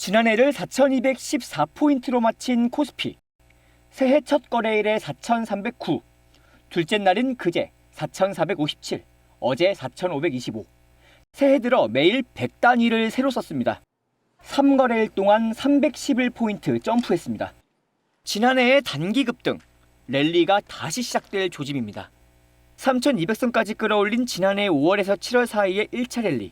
지난해를 4,214포인트로 마친 코스피. 새해 첫 거래일에 4,309, 둘째 날인 그제 4,457, 어제 4,525. 새해 들어 매일 100단위를 새로 썼습니다. 3거래일 동안 311포인트 점프했습니다. 지난해의 단기 급등, 랠리가 다시 시작될 조짐입니다. 3,200선까지 끌어올린 지난해 5월에서 7월 사이의 1차 랠리,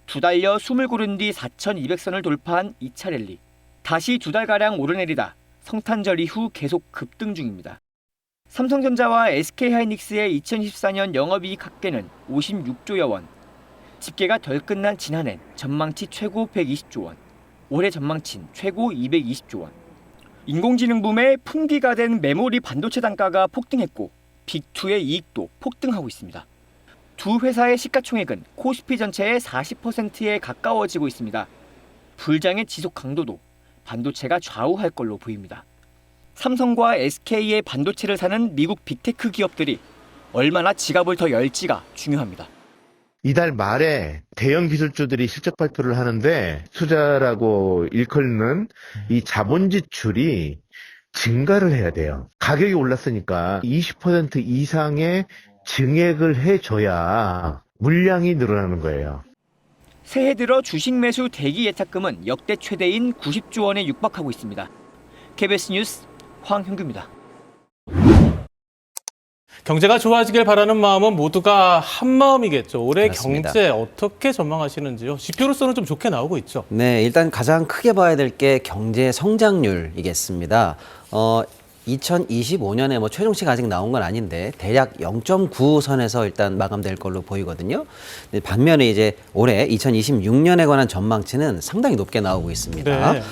두 달여 숨을 고른 뒤 4,200선을 돌파한 2차 랠리, 다시 두 달가량 오르내리다 성탄절 이후 계속 급등 중입니다. 삼성전자와 SK하이닉스의 2024년 영업이익 합계는 56조여 원, 집계가 덜 끝난 지난해 전망치 최고 120조 원, 올해 전망치는 최고 220조 원. 인공지능 붐에 풍기가 된 메모리 반도체 단가가 폭등했고 빅2의 이익도 폭등하고 있습니다. 두 회사의 시가총액은 코스피 전체의 40%에 가까워지고 있습니다. 불장의 지속 강도도 반도체가 좌우할 걸로 보입니다. 삼성과 SK의 반도체를 사는 미국 빅테크 기업들이 얼마나 지갑을 더 열지가 중요합니다. 이달 말에 대형 기술주들이 실적 발표를 하는데 투자라고 일컫는 이 자본 지출이 증가를 해야 돼요. 가격이 올랐으니까 20% 이상의 증액을 해줘야 물량이 늘어나는 거예요. 새해 들어 주식 매수 대기 예탁금은 역대 최대인 90조 원에 육박하고 있습니다. KBS 뉴스 황형규입니다. 경제가 좋아지길 바라는 마음은 모두가 한마음이겠죠. 올해 맞습니다. 경제 어떻게 전망하시는지요? 지표로서는 좀 좋게 나오고 있죠. 네, 일단 가장 크게 봐야 될 게 경제 성장률이겠습니다. 2025년에 뭐 최종치가 아직 나온 건 아닌데 대략 0.9선에서 일단 마감될 걸로 보이거든요. 반면에 이제 올해 2026년에 관한 전망치는 상당히 높게 나오고 있습니다. 네.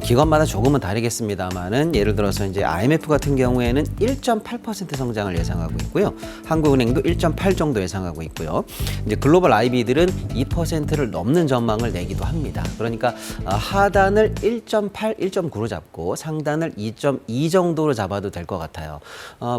기관마다 조금은 다르겠습니다만은 예를 들어서 이제 IMF 같은 경우에는 1.8% 성장을 예상하고 있고요. 한국은행도 1.8 정도 예상하고 있고요. 이제 글로벌 IB들은 2%를 넘는 전망을 내기도 합니다. 그러니까 하단을 1.8, 1.9로 잡고 상단을 2.2 정도로 잡아도 될 것 같아요.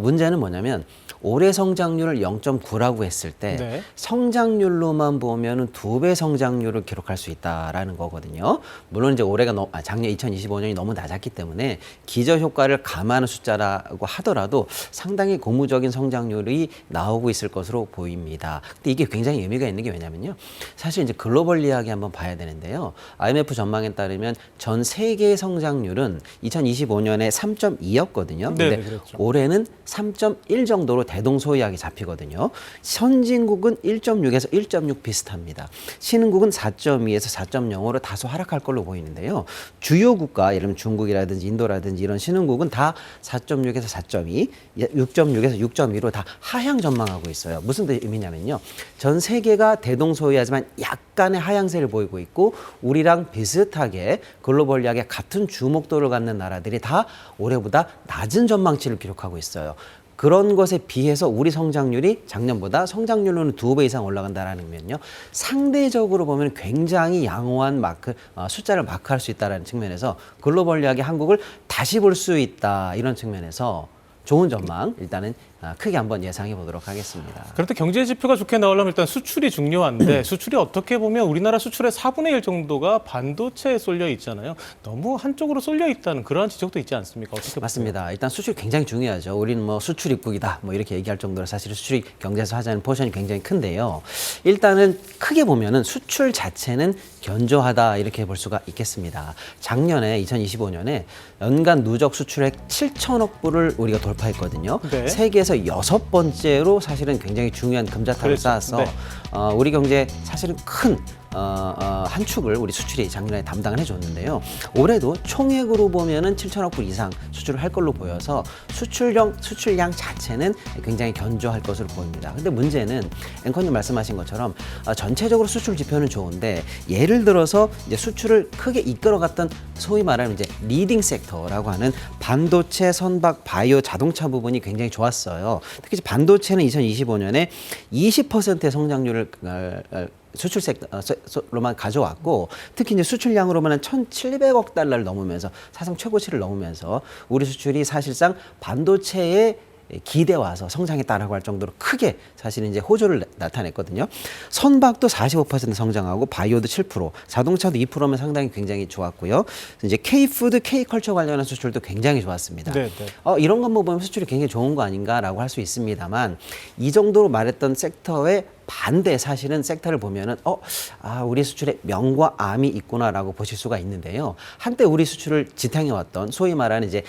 문제는 뭐냐면 올해 성장률을 0.9라고 했을 때 네. 성장률로만 보면은 2배 성장률을 기록할 수 있다라는 거거든요. 물론 이제 올해가 작년 2025년이 너무 낮았기 때문에 기저 효과를 감안한 숫자라고 하더라도 상당히 고무적인 성장률이 나오고 있을 것으로 보입니다. 근데 이게 굉장히 의미가 있는 게 왜냐면요. 사실 이제 글로벌 이야기 한번 봐야 되는데요. IMF 전망에 따르면 전 세계의 성장률은 2025년에 3.2였거든요. 근데 그렇죠. 올해는 3.1 정도로 대동소이하게 잡히거든요. 선진국은 1.6에서 1.6 비슷합니다. 신흥국은 4.2에서 4.0으로 다소 하락할 걸로 보이는데요. 주요 국가, 예를 들면 중국이라든지 인도라든지 이런 신흥국은 다 4.6에서 4.2, 6.6에서 6.2로 다 하향 전망하고 있어요. 무슨 의미냐면요. 전 세계가 대동소이하지만 약간의 하향세를 보이고 있고 우리랑 비슷하게 글로벌 이야기에 같은 주목도를 갖는 나라들이 다 올해보다 낮은 전망치를 기록하고 있어요. 그런 것에 비해서 우리 성장률이 작년보다 성장률로는 2배 이상 올라간다라는 면요. 상대적으로 보면 굉장히 양호한 숫자를 마크할 수 있다는 측면에서 글로벌 이야기 한국을 다시 볼 수 있다. 이런 측면에서 좋은 전망 일단은 크게 한번 예상해 보도록 하겠습니다. 그런데 경제 지표가 좋게 나오려면 일단 수출이 중요한데 수출이 어떻게 보면 우리나라 수출의 4분의 1 정도가 반도체에 쏠려 있잖아요. 너무 한쪽으로 쏠려 있다는 그러한 지적도 있지 않습니까? 어떻게 맞습니다. 보세요? 일단 수출 굉장히 중요하죠. 우리는 뭐 수출 입국이다 뭐 이렇게 얘기할 정도로 사실 수출이 경제에서 하자는 포션이 굉장히 큰데요. 일단은 크게 보면은 수출 자체는 견조하다 이렇게 볼 수가 있겠습니다. 작년에 2025년에 연간 누적 수출액 7천억 불을 우리가 돌파했거든요. 네. 세계에서 6번째로 사실은 굉장히 중요한 금자탑을 그렇죠. 쌓아서 네. 우리 경제에 사실은 큰 한 축을 우리 수출이 작년에 담당을 해줬는데요. 올해도 총액으로 보면은 7천억 불 이상 수출을 할 걸로 보여서 수출량 자체는 굉장히 견조할 것으로 보입니다. 근데 문제는 앵커님 말씀하신 것처럼 전체적으로 수출 지표는 좋은데 예를 들어서 이제 수출을 크게 이끌어갔던 소위 말하는 이제 리딩 섹터라고 하는 반도체, 선박, 바이오, 자동차 부분이 굉장히 좋았어요. 특히 반도체는 2025년에 20%의 성장률을 수출 섹터로만 가져왔고 특히 이제 수출량으로만 1,700억 달러를 넘으면서 사상 최고치를 넘으면서 우리 수출이 사실상 반도체의 기대와서 성장했다라고 할 정도로 크게 사실은 이제 호조를 나타냈거든요. 선박도 45% 성장하고 바이오도 7%, 자동차도 2%면 상당히 굉장히 좋았고요. 이제 K푸드, K컬처 관련한 수출도 굉장히 좋았습니다. 네, 네. 이런 것만 보면 수출이 굉장히 좋은 거 아닌가라고 할 수 있습니다만 이 정도로 말했던 섹터의 반대 사실은 섹터를 보면은 우리 수출에 명과 암이 있구나라고 보실 수가 있는데요. 한때 우리 수출을 지탱해왔던 소위 말하는 이제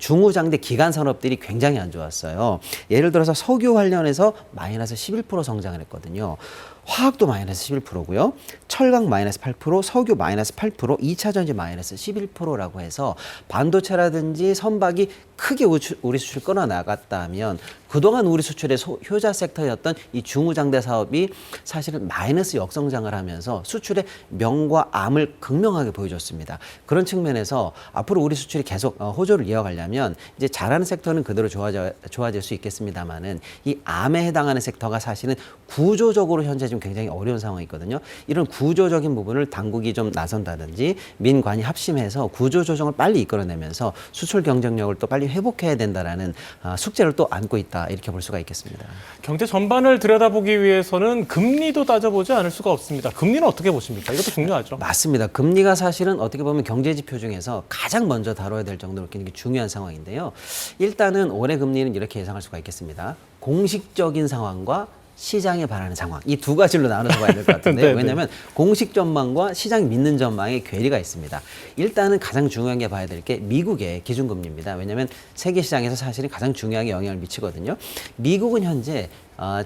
중후장대 기간 산업들이 굉장히 안 좋았어요. 예를 들어서 석유 관련해서 마이너스 11% 성장을 했거든요. 화학도 마이너스 11%고요. 철강 마이너스 8%, 석유 마이너스 8%, 2차 전지 마이너스 11%라고 해서 반도체라든지 선박이 크게 우리 수출을 끌어나갔다면 그동안 우리 수출의 효자 섹터였던 이 중후장대 사업이 사실은 마이너스 역성장을 하면서 수출의 명과 암을 극명하게 보여줬습니다. 그런 측면에서 앞으로 우리 수출이 계속 호조를 이어가려면 이제 잘하는 섹터는 그대로 좋아질 수 있겠습니다만은 이 암에 해당하는 섹터가 사실은 구조적으로 현재 좀 굉장히 어려운 상황이 있거든요. 이런 구조적인 부분을 당국이 좀 나선다든지 민관이 합심해서 구조 조정을 빨리 이끌어내면서 수출 경쟁력을 또 빨리 회복해야 된다라는 숙제를 또 안고 있다 이렇게 볼 수가 있겠습니다. 경제 전반을 들여다보기 위해서는 금리도 따져보지 않을 수가 없습니다. 금리는 어떻게 보십니까? 이것도 중요하죠. 맞습니다. 금리가 사실은 어떻게 보면 경제 지표 중에서 가장 먼저 다뤄야 될 정도로 굉장히 중요한 상황인데요. 일단은 올해 금리는 이렇게 예상할 수가 있겠습니다. 공식적인 상황과 시장에 바라는 상황, 이 두 가지로 나눠서 봐야 될 것 같은데요. 왜냐하면 공식 전망과 시장이 믿는 전망에 괴리가 있습니다. 일단은 가장 중요한 게 봐야 될 게 미국의 기준금리입니다. 왜냐하면 세계 시장에서 사실은 가장 중요하게 영향을 미치거든요. 미국은 현재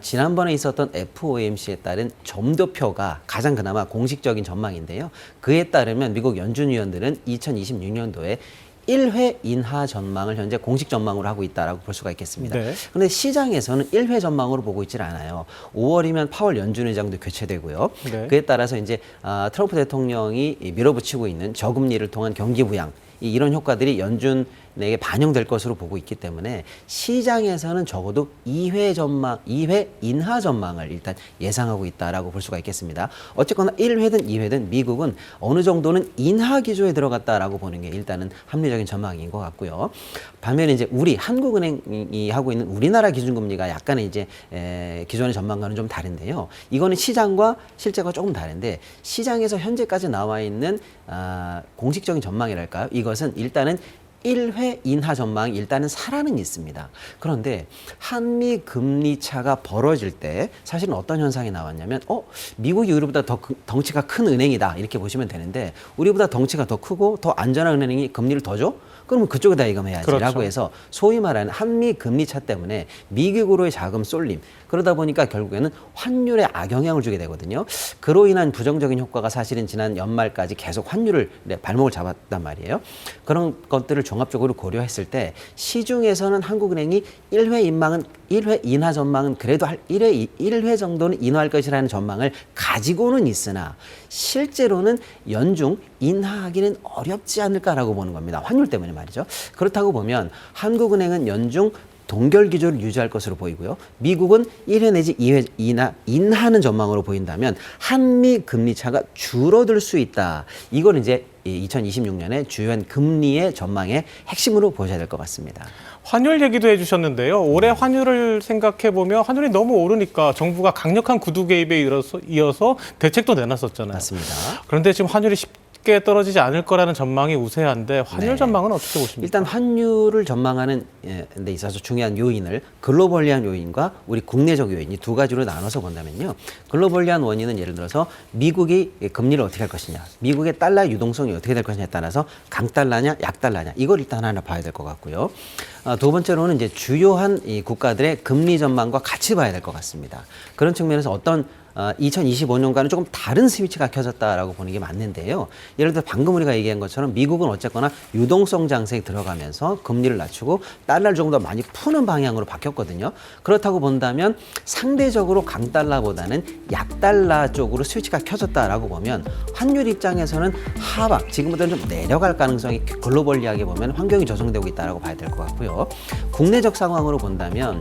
지난번에 있었던 FOMC에 따른 점도표가 가장 그나마 공식적인 전망인데요. 그에 따르면 미국 연준위원들은 2026년도에 1회 인하 전망을 현재 공식 전망으로 하고 있다라고 볼 수가 있겠습니다. 네. 그런데 시장에서는 1회 전망으로 보고 있질 않아요. 5월이면 파월 연준의장도 교체되고요. 네. 그에 따라서 이제 트럼프 대통령이 밀어붙이고 있는 저금리를 통한 경기 부양 이런 효과들이 연준에게 반영될 것으로 보고 있기 때문에 시장에서는 적어도 2회 인하 전망을 일단 예상하고 있다라고 볼 수가 있겠습니다. 어쨌거나 1회든 2회든 미국은 어느 정도는 인하 기조에 들어갔다라고 보는 게 일단은 합리적인 전망인 것 같고요. 반면에 이제 우리 한국은행이 하고 있는 우리나라 기준금리가 약간의 이제 기존의 전망과는 좀 다른데요. 이거는 시장과 실제가 조금 다른데 시장에서 현재까지 나와 있는 공식적인 전망이랄까요? 이것은 일단은 1회 인하 전망이 일단은 살아는 있습니다. 그런데 한미 금리 차가 벌어질 때 사실은 어떤 현상이 나왔냐면 미국이 우리보다 더 덩치가 큰 은행이다 이렇게 보시면 되는데 우리보다 덩치가 더 크고 더 안전한 은행이 금리를 더 줘? 그러면 그쪽에다 이금해야지 그렇죠. 라고 해서 소위 말하는 한미 금리 차 때문에 미국으로의 자금 쏠림 그러다 보니까 결국에는 환율에 악영향을 주게 되거든요. 그로 인한 부정적인 효과가 사실은 지난 연말까지 계속 환율을 발목을 잡았단 말이에요. 그런 것들을 종합적으로 고려했을 때 시중에서는 한국은행이 1회 인하 전망은 그래도 1회 정도는 인하할 것이라는 전망을 가지고는 있으나 실제로는 연중 인하하기는 어렵지 않을까라고 보는 겁니다. 환율 때문에 말이죠. 그렇다고 보면 한국은행은 연중 동결 기조를 유지할 것으로 보이고요. 미국은 1회 내지 2회 인하하는 전망으로 보인다면 한미 금리 차가 줄어들 수 있다. 이걸 이제 2026년에 주요한 금리의 전망의 핵심으로 보셔야 될 것 같습니다. 환율 얘기도 해주셨는데요. 올해 환율을 생각해보면 환율이 너무 오르니까 정부가 강력한 구두 개입에 이어서 대책도 내놨었잖아요. 맞습니다. 그런데 지금 환율이 쉽게 떨어지지 않을 거라는 전망이 우세한데 환율 네. 전망은 어떻게 보십니까? 일단 환율을 전망하는 데 있어서 중요한 요인을 글로벌리한 요인과 우리 국내적 요인 이 두 가지로 나눠서 본다면요. 글로벌리한 원인은 예를 들어서 미국이 금리를 어떻게 할 것이냐, 미국의 달러 유동성이 어떻게 될 것이냐에 따라서 강달러냐, 약달러냐 이걸 일단 하나 봐야 될 것 같고요. 두 번째로는 이제 주요한 이 국가들의 금리 전망과 같이 봐야 될 것 같습니다. 그런 측면에서 어떤 2025년과는 조금 다른 스위치가 켜졌다라고 보는 게 맞는데요. 예를 들어 방금 우리가 얘기한 것처럼 미국은 어쨌거나 유동성 장세에 들어가면서 금리를 낮추고 달러를 조금 더 많이 푸는 방향으로 바뀌었거든요. 그렇다고 본다면 상대적으로 강달러보다는 약달러 쪽으로 스위치가 켜졌다라고 보면 환율 입장에서는 하방, 지금보다는 좀 내려갈 가능성이 글로벌리하게 보면 환경이 조성되고 있다라고 봐야 될 것 같고요. 국내적 상황으로 본다면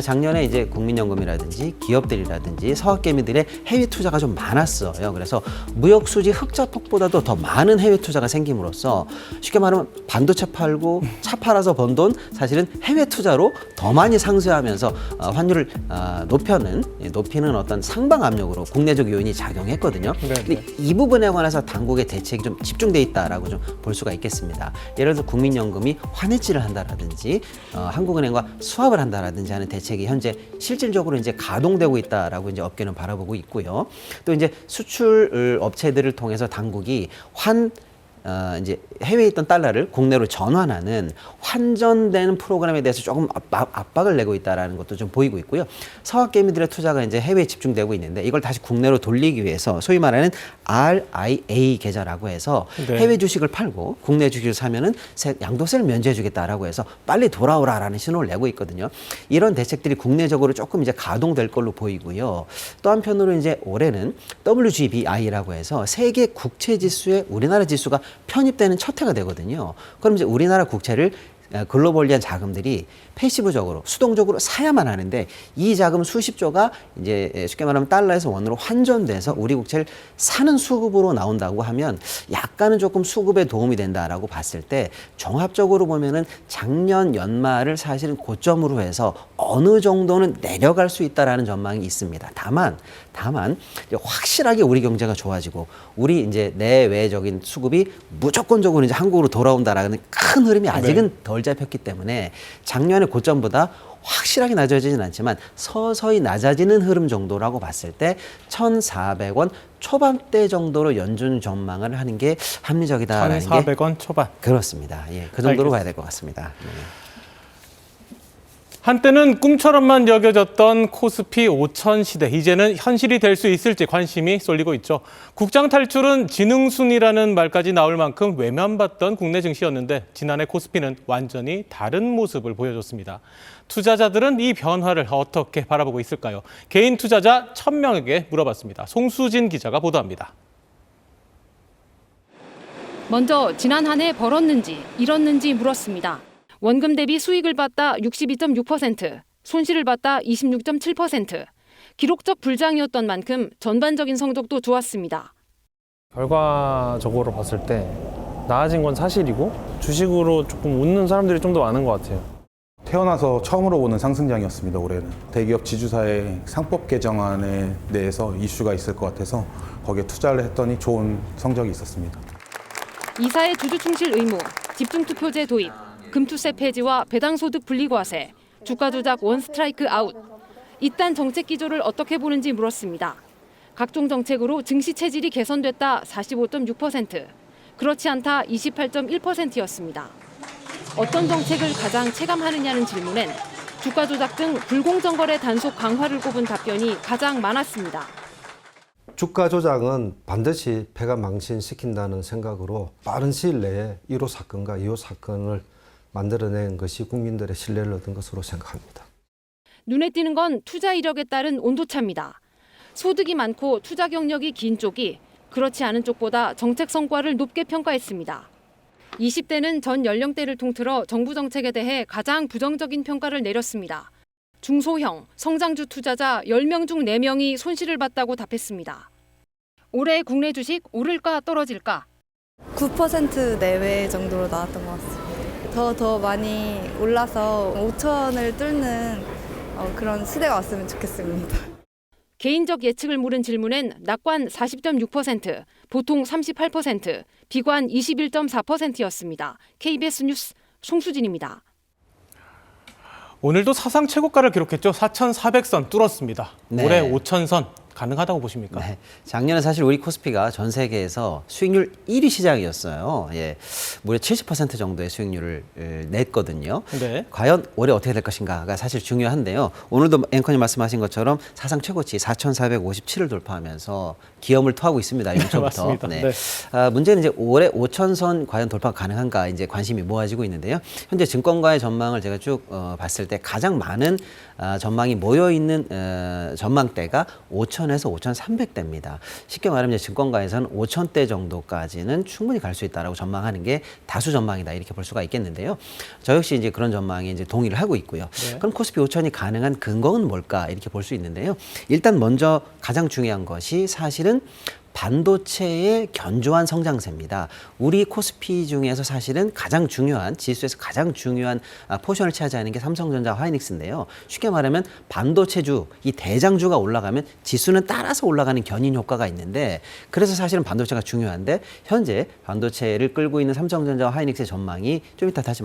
작년에 이제 국민연금이라든지 기업들이라든지 서학개미 개미들의 해외 투자가 좀 많았어요. 그래서 무역 수지 흑자 폭보다도 더 많은 해외 투자가 생김으로써 쉽게 말하면 반도체 팔고 차 팔아서 번 돈 사실은 해외 투자로 더 많이 상쇄하면서 환율을 높이는 어떤 상방 압력으로 국내적 요인이 작용했거든요. 네, 근데 이 부분에 관해서 당국의 대책이 좀 집중돼 있다라고 좀 볼 수가 있겠습니다. 예를 들어 국민연금이 환해지를 한다라든지 한국은행과 수합을 한다라든지 하는 대책이 현재 실질적으로 이제 가동되고 있다라고 이제 업계는 바라보고 있고요. 또 이제 수출 업체들을 통해서 당국이 이제 해외에 있던 달러를 국내로 전환하는 환전되는 프로그램에 대해서 조금 압박을 내고 있다라는 것도 좀 보이고 있고요. 서학개미들의 투자가 이제 해외에 집중되고 있는데 이걸 다시 국내로 돌리기 위해서 소위 말하는 RIA 계좌라고 해서 네. 해외 주식을 팔고 국내 주식을 사면은 양도세를 면제해주겠다라고 해서 빨리 돌아오라라는 신호를 내고 있거든요. 이런 대책들이 국내적으로 조금 이제 가동될 걸로 보이고요. 또 한편으로 이제 올해는 WGBI라고 해서 세계 국채 지수에 우리나라 지수가 편입되는 첫 해가 되거든요. 그럼 이제 우리나라 국채를 글로벌리한 자금들이 패시브적으로 수동적으로 사야만 하는데 이 자금 수십조가 이제 쉽게 말하면 달러에서 원으로 환전돼서 우리 국채를 사는 수급으로 나온다고 하면 약간은 조금 수급에 도움이 된다라고 봤을 때 종합적으로 보면은 작년 연말을 사실은 고점으로 해서 어느 정도는 내려갈 수 있다라는 전망이 있습니다. 다만 이제 확실하게 우리 경제가 좋아지고 우리 이제 내외적인 수급이 무조건적으로 이제 한국으로 돌아온다라는 큰 흐름이 아직은 덜 잡혔기 때문에 작년의 고점보다 확실하게 낮아지진 않지만 서서히 낮아지는 흐름 정도라고 봤을 때 1,400원 초반대 정도로 연준 전망을 하는 게 합리적이다라는 게 1,400원 초반. 그렇습니다. 예, 그 정도로 봐야 될 것 같습니다. 네. 한때는 꿈처럼만 여겨졌던 코스피 5천 시대, 이제는 현실이 될 수 있을지 관심이 쏠리고 있죠. 국장 탈출은 지능순이라는 말까지 나올 만큼 외면받던 국내 증시였는데 지난해 코스피는 완전히 다른 모습을 보여줬습니다. 투자자들은 이 변화를 어떻게 바라보고 있을까요? 개인 투자자 1,000명에게 물어봤습니다. 송수진 기자가 보도합니다. 먼저 지난 한 해 벌었는지 잃었는지 물었습니다. 원금 대비 수익을 봤다 62.6%, 손실을 봤다 26.7%. 기록적 불장이었던 만큼 전반적인 성적도 좋았습니다. 결과적으로 봤을 때 나아진 건 사실이고 주식으로 조금 웃는 사람들이 좀 더 많은 것 같아요. 태어나서 처음으로 보는 상승장이었습니다. 올해는 대기업 지주사의 상법 개정안에 대해서 이슈가 있을 것 같아서 거기에 투자를 했더니 좋은 성적이 있었습니다. 이사의 주주 충실 의무, 집중투표제 도입, 금투세 폐지와 배당소득 분리과세, 주가 조작 원스트라이크 아웃. 이딴 정책 기조를 어떻게 보는지 물었습니다. 각종 정책으로 증시 체질이 개선됐다 45.6%, 그렇지 않다 28.1%였습니다. 어떤 정책을 가장 체감하느냐는 질문엔 주가 조작 등 불공정 거래 단속 강화를 꼽은 답변이 가장 많았습니다. 주가 조작은 반드시 폐가 망신시킨다는 생각으로 빠른 시일 내에 1호 사건과 2호 사건을 만들어낸 것이 국민들의 신뢰를 얻은 것으로 생각합니다. 눈에 띄는 건 투자 이력에 따른 온도차입니다. 소득이 많고 투자 경력이 긴 쪽이 그렇지 않은 쪽보다 정책 성과를 높게 평가했습니다. 20대는 전 연령대를 통틀어 정부 정책에 대해 가장 부정적인 평가를 내렸습니다. 중소형, 성장주 투자자 10명 중 4명이 손실을 봤다고 답했습니다. 올해 국내 주식 오를까 떨어질까? 9% 내외 정도로 나왔던 것 같습니다. 더 많이 올라서 5천을 뚫는 그런 시대가 왔으면 좋겠습니다. 개인적 예측을 물은 질문엔 낙관 40.6%, 보통 38%, 비관 21.4%였습니다. KBS 뉴스 송수진입니다. 오늘도 사상 최고가를 기록했죠. 4,400선 뚫었습니다. 네. 올해 5,000선 가능하다고 보십니까? 네. 작년에 사실 우리 코스피가 전 세계에서 수익률 1위 시장이었어요. 예, 무려 70% 정도의 수익률을 냈거든요. 네. 과연 올해 어떻게 될 것인가가 사실 중요한데요. 오늘도 앵커님 말씀하신 것처럼 사상 최고치 4,457을 돌파하면서 기염을 토하고 있습니다. 연초부터. 맞습니다. 네. 문제는 이제 올해 5,000선 과연 돌파가 가능한가 이제 관심이 모아지고 있는데요. 현재 증권가의 전망을 제가 쭉 봤을 때 가장 많은 전망이 모여 있는 전망대가 5,000 5,000에서 5,300대입니다. 쉽게 말하면 이제 증권가에서는 5,000대 정도까지는 충분히 갈 수 있다라고 전망하는 게 다수 전망이다 이렇게 볼 수가 있겠는데요. 저 역시 이제 그런 전망에 이제 동의를 하고 있고요. 네. 그럼 코스피 5,000이 가능한 근거는 뭘까 이렇게 볼 수 있는데요. 일단 먼저 가장 중요한 것이 사실은 반도체의 견조한 성장세입니다. 우리 코스피 중에서 사실은 가장 중요한 지수에서 가장 중요한 포션을 차지하는 게 삼성전자, 하이닉스인데요. 쉽게 말하면 반도체주, 이 대장주가 올라가면 지수는 따라서 올라가는 견인 효과가 있는데 그래서 사실은 반도체가 중요한데 현재 반도체를 끌고 있는 삼성전자와 하이닉스의 전망이 좀 이따 다시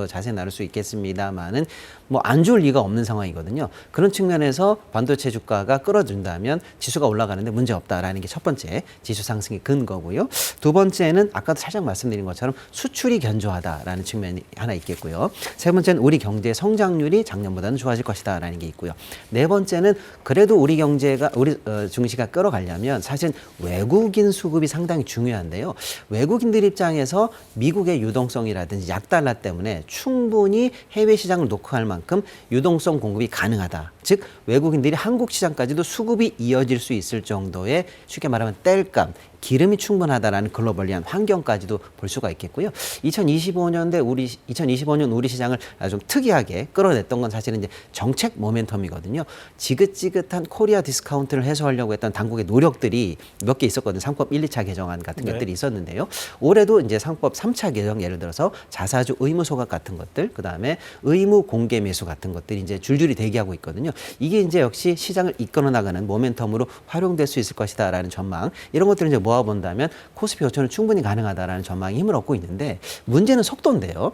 자세히 나눌 수 있겠습니다만은 뭐 안 좋을 리가 없는 상황이거든요. 그런 측면에서 반도체 주가가 끌어준다면 지수가 올라가는데 문제 없다라는 게 첫 번째 지수 상승의 근거고요. 두 번째는 아까도 살짝 말씀드린 것처럼 수출이 견조하다라는 측면이 하나 있겠고요. 세 번째는 우리 경제 성장률이 작년보다는 좋아질 것이다라는 게 있고요. 네 번째는 그래도 우리 경제가 우리 증시가 끌어가려면 사실 외국인 수급이 상당히 중요한데요. 외국인들 입장에서 미국의 유동성이라든지 약달러 때문에 충분히 해외 시장을 녹화할 만큼 유동성 공급이 가능하다. 즉 외국인들이 한국 시장까지도 수급이 이어질 수 있을 정도의 쉽게 말하면 땔감, 기름이 충분하다라는 글로벌리한 환경까지도 볼 수가 있겠고요. 2025년 우리 시장을 좀 특이하게 끌어냈던 건 사실은 이제 정책 모멘텀이거든요. 지긋지긋한 코리아 디스카운트를 해소하려고 했던 당국의 노력들이 몇 개 있었거든요. 상법 1, 2차 개정안 같은 것들이 있었는데요. 올해도 이제 상법 3차 개정 예를 들어서 자사주 의무 소각 같은 것들, 그다음에 의무 공개 매수 같은 것들이 이제 줄줄이 대기하고 있거든요. 이게 이제 역시 시장을 이끌어 나가는 모멘텀으로 활용될 수 있을 것이다라는 전망. 이런 것들을 이제 모아본다면 코스피 5,000은 충분히 가능하다라는 전망이 힘을 얻고 있는데 문제는 속도인데요.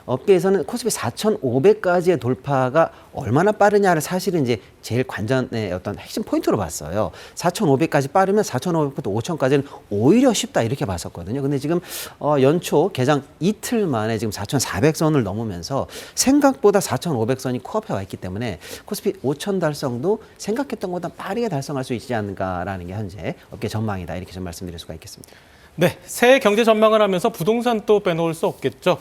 업계에서는 코스피 4,500까지의 돌파가 얼마나 빠르냐를 사실은 이제 제일 관전의 어떤 핵심 포인트로 봤어요. 4,500까지 빠르면 4,500부터 5,000까지는 오히려 쉽다 이렇게 봤었거든요. 근데 지금 연초 개장 이틀 만에 지금 4,400선을 넘으면서 생각보다 4,500선이 코앞에 와 있기 때문에 코스피 5,000 달성도 생각했던 것보다 빠르게 달성할 수 있지 않을까라는 게 현재 업계 전망이다 이렇게 좀 말씀드릴 수가 있겠습니다. 네, 새해 경제 전망을 하면서 부동산 또 빼놓을 수 없겠죠.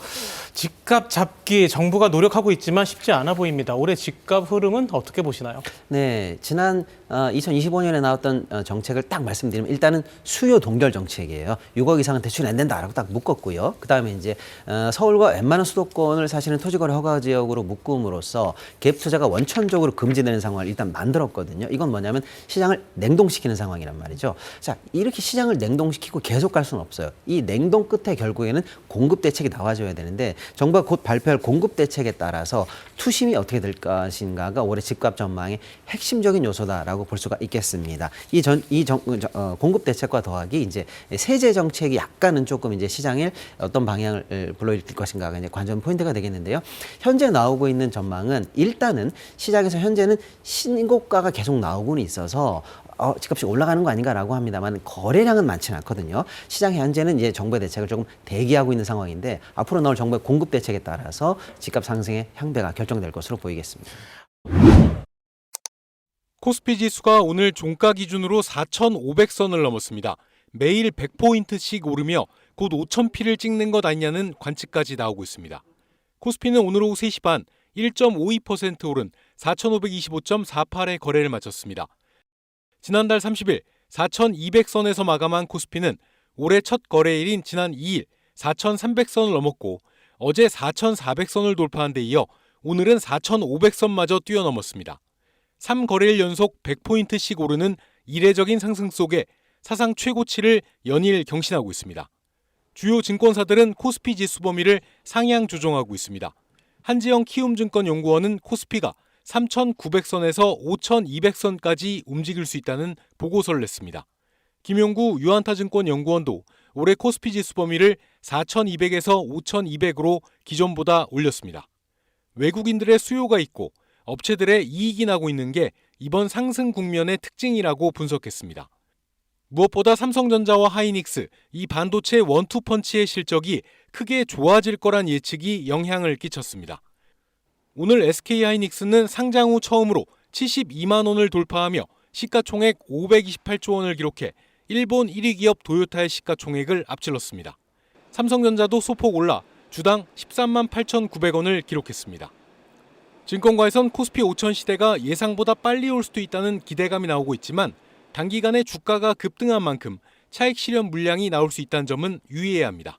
집값 잡기 정부가 노력하고 있지만 쉽지 않아 보입니다. 올해 집값 흐름은 어떻게 보시나요? 네, 지난 2025년에 나왔던 정책을 딱 말씀드리면 일단은 수요 동결 정책이에요. 6억 이상은 대출 안 된다라고 딱 묶었고요. 그다음에 이제 서울과 웬만한 수도권을 사실은 토지거래 허가 지역으로 묶음으로써 갭 투자가 원천적으로 금지되는 상황을 일단 만들었거든요. 이건 뭐냐면 시장을 냉동시키는 상황이란 말이죠. 자, 이렇게 시장을 냉동시키고 계속 갈 수는 없어요. 이 냉동 끝에 결국에는 공급 대책이 나와줘야 되는데 정부가 곧 발표할 공급 대책에 따라서 투심이 어떻게 될 것인가가 올해 집값 전망의 핵심적인 요소다라고 볼 수가 있겠습니다. 공급 대책과 더하기 이제 세제 정책이 약간은 조금 이제 시장에 어떤 방향을 불러일으킬 것인가가 이제 관전 포인트가 되겠는데요. 현재 나오고 있는 전망은 일단은 시장에서 현재는 신고가가 계속 나오고는 있어서 집값이 올라가는 거 아닌가라고 합니다만 거래량은 많지는 않거든요. 시장 현재는 이제 정부의 대책을 조금 대기하고 있는 상황인데 앞으로 나올 정부의 공급 대책에 따라서 집값 상승의 향배가 결정될 것으로 보이겠습니다. 코스피 지수가 오늘 종가 기준으로 4,500선을 넘었습니다. 매일 100포인트씩 오르며 곧 5,000피를 찍는 것 아니냐는 관측까지 나오고 있습니다. 코스피는 오늘 오후 3시 반 1.52% 오른 4,525.48의 거래를 마쳤습니다. 지난달 30일 4,200선에서 마감한 코스피는 올해 첫 거래일인 지난 2일 4,300선을 넘었고 어제 4,400선을 돌파한 데 이어 오늘은 4,500선마저 뛰어넘었습니다. 3거래일 연속 100포인트씩 오르는 이례적인 상승 속에 사상 최고치를 연일 경신하고 있습니다. 주요 증권사들은 코스피 지수 범위를 상향 조정하고 있습니다. 한지영 키움증권연구원은 코스피가 3,900선에서 5,200선까지 움직일 수 있다는 보고서를 냈습니다. 김용구 유한타증권연구원도 올해 코스피 지수 범위를 4,200에서 5,200으로 기존보다 올렸습니다. 외국인들의 수요가 있고 업체들의 이익이 나고 있는 게 이번 상승 국면의 특징이라고 분석했습니다. 무엇보다 삼성전자와 하이닉스, 이 반도체 원투펀치의 실적이 크게 좋아질 거란 예측이 영향을 끼쳤습니다. 오늘 SK하이닉스는 상장 후 처음으로 72만 원을 돌파하며 시가총액 528조 원을 기록해 일본 1위 기업 도요타의 시가총액을 앞질렀습니다. 삼성전자도 소폭 올라 주당 13만 8,900원을 기록했습니다. 증권가에선 코스피 5,000 시대가 예상보다 빨리 올 수도 있다는 기대감이 나오고 있지만 단기간에 주가가 급등한 만큼 차익 실현 물량이 나올 수 있다는 점은 유의해야 합니다.